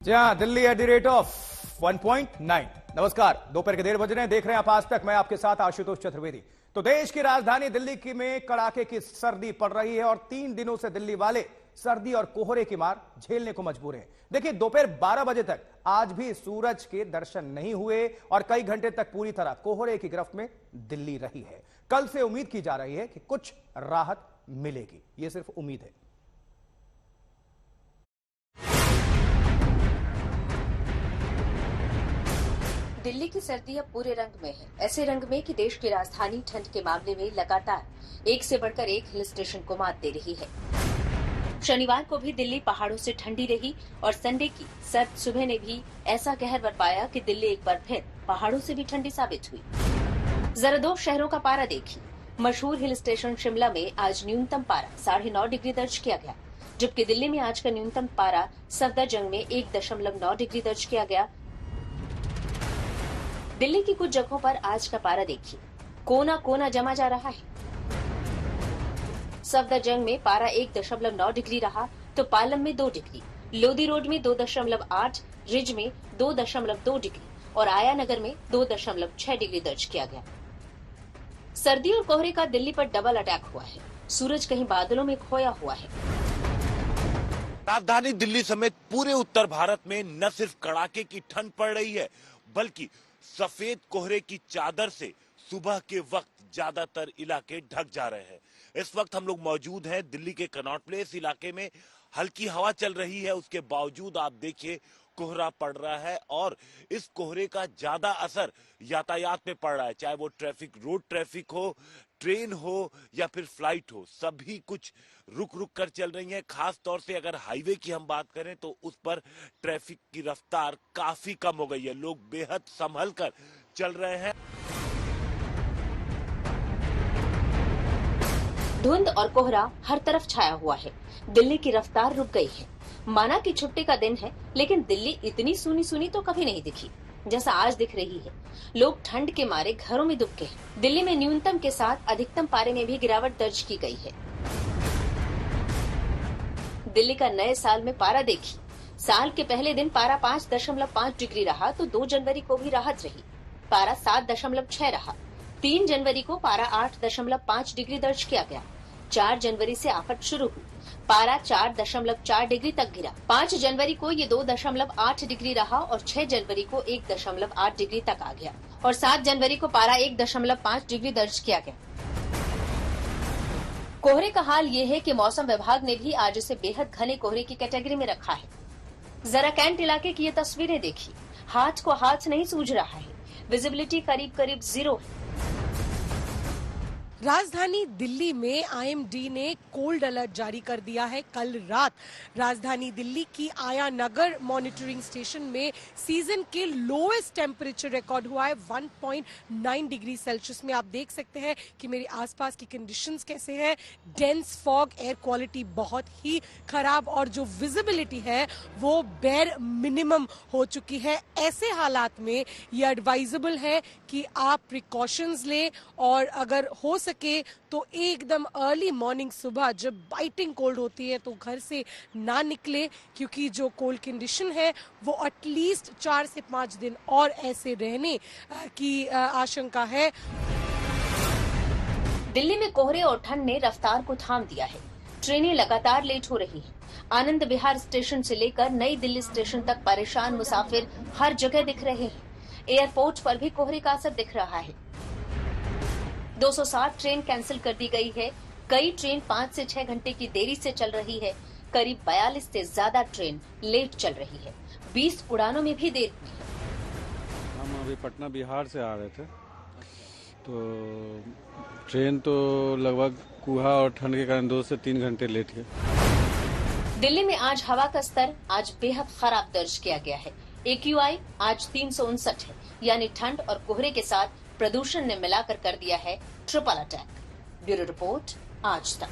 जी हाँ, Delhi at the rate of 1.9। नमस्कार, दोपहर के 1:30 बज रहे हैं। देख रहे हैं आप आज तक। मैं आपके साथ आशुतोष चतुर्वेदी। तो देश की राजधानी दिल्ली में कड़ाके की सर्दी पड़ रही है और 3 दिनों से दिल्ली वाले सर्दी और कोहरे की मार झेलने को मजबूर हैं। देखिए, दोपहर 12 बजे तक आज भी सूरज के दर्शन नहीं हुए और कई घंटे तक पूरी तरह कोहरे की गिरफ्त में दिल्ली रही है। कल से उम्मीद की जा रही है कि कुछ राहत मिलेगी। यह सिर्फ उम्मीद है। दिल्ली की सर्दी अब पूरे रंग में है, ऐसे रंग में कि देश की राजधानी ठंड के मामले में लगातार एक से बढ़कर एक हिल स्टेशन को मात दे रही है। शनिवार को भी दिल्ली पहाड़ों से ठंडी रही और संडे की सर्द सुबह ने भी ऐसा कहर बरपाया कि दिल्ली एक बार फिर पहाड़ों से भी ठंडी साबित हुई। जरा दो शहरों का पारा देखिए। मशहूर हिल स्टेशन शिमला में आज न्यूनतम पारा 9.5 डिग्री दर्ज किया गया, जबकि दिल्ली में आज का न्यूनतम पारा सफदरजंग में 1.9 डिग्री दर्ज किया गया। दिल्ली की कुछ जगहों पर आज का पारा देखिए, कोना कोना जमा जा रहा है। सफदरजंग में पारा 1.9 डिग्री रहा तो पालम में 2 डिग्री, लोधी रोड में 2.8, रिज में 2.2 डिग्री और आया नगर में 2.6 डिग्री दर्ज किया गया। सर्दी और कोहरे का दिल्ली पर डबल अटैक हुआ है। सूरज कहीं बादलों में खोया हुआ है। राजधानी दिल्ली समेत पूरे उत्तर भारत में न सिर्फ कड़ाके की ठंड पड़ रही है, बल्कि सफेद कोहरे की चादर से सुबह के वक्त ज्यादातर इलाके ढक जा रहे हैं। इस वक्त हम लोग मौजूद हैं दिल्ली के कनॉट प्लेस इलाके में। हल्की हवा चल रही है, उसके बावजूद आप देखिए कोहरा पड़ रहा है और इस कोहरे का ज्यादा असर यातायात पे पड़ रहा है। चाहे वो ट्रैफिक, रोड ट्रैफिक हो, ट्रेन हो या फिर फ्लाइट हो, सभी कुछ रुक रुक कर चल रही है। खास तौर से अगर हाईवे की हम बात करें तो उस पर ट्रैफिक की रफ्तार काफी कम हो गई है। लोग बेहद संभल कर चल रहे हैं। धुंध और कोहरा हर तरफ छाया हुआ है। दिल्ली की रफ्तार रुक गई है। माना कि छुट्टी का दिन है, लेकिन दिल्ली इतनी सूनी सूनी तो कभी नहीं दिखी जैसा आज दिख रही है। लोग ठंड के मारे घरों में दुबके हैं। दिल्ली में न्यूनतम के साथ अधिकतम पारे में भी गिरावट दर्ज की गई है। दिल्ली का नए साल में पारा देखिए। साल के पहले दिन पारा 5.5 डिग्री रहा तो 2 जनवरी को भी राहत रही, पारा 7.6 रहा। 3 जनवरी को पारा 8.5 डिग्री दर्ज किया गया। 4 जनवरी से आफत शुरू हुई, पारा 4.4 डिग्री तक गिरा। 5 जनवरी को ये 2.8 डिग्री रहा और 6 जनवरी को 1.8 डिग्री तक आ गया और 7 जनवरी को पारा 1.5 डिग्री दर्ज किया गया। कोहरे का हाल ये है कि मौसम विभाग ने भी आज इसे बेहद घने कोहरे की कैटेगरी में रखा है। जरा कैंट इलाके की ये तस्वीरें देखिए। हाथ को हाथ नहीं सूझ रहा है। विजिबिलिटी करीब करीब 0 है। राजधानी दिल्ली में आईएमडी ने कोल्ड अलर्ट जारी कर दिया है। कल रात राजधानी दिल्ली की आया नगर मॉनिटरिंग स्टेशन में सीजन के लोएस्ट टेम्परेचर रिकॉर्ड हुआ है 1.9 डिग्री सेल्सियस में। आप देख सकते हैं कि मेरे आसपास की कंडीशंस कैसे हैं। डेंस फॉग, एयर क्वालिटी बहुत ही खराब और जो विजिबिलिटी है वो बेर मिनिमम हो चुकी है। ऐसे हालात में ये एडवाइजेबल है कि आप प्रिकॉशंस लें और अगर हो सके तो एकदम अर्ली मॉर्निंग सुबह जब बाइटिंग कोल्ड होती है तो घर से ना निकले, क्योंकि जो कोल्ड कंडीशन है वो एटलीस्ट 4 से 5 दिन और ऐसे रहने की आशंका है। दिल्ली में कोहरे और ठंड ने रफ्तार को थाम दिया है। ट्रेनें लगातार लेट हो रही हैं। आनंद विहार स्टेशन से लेकर नई दिल्ली स्टेशन तक परेशान मुसाफिर हर जगह दिख रहे हैं। एयरपोर्ट पर भी कोहरे का असर दिख रहा है। 260 ट्रेन कैंसिल कर दी गई है। कई ट्रेन 5 से 6 घंटे की देरी से चल रही है। करीब 42 से ज्यादा ट्रेन लेट चल रही है। 20 उड़ानों में भी देर हुई है। हम अभी पटना बिहार से आ रहे थे तो ट्रेन तो लगभग कुहा और ठंड के कारण 2 से 3 घंटे लेट है। दिल्ली में आज हवा का स्तर आज बेहद खराब दर्ज किया गया है। AQI आज 359 है, यानी ठंड और कोहरे के साथ प्रदूषण ने मिलाकर कर दिया है ट्रिपल अटैक। ब्यूरो रिपोर्ट, आज तक।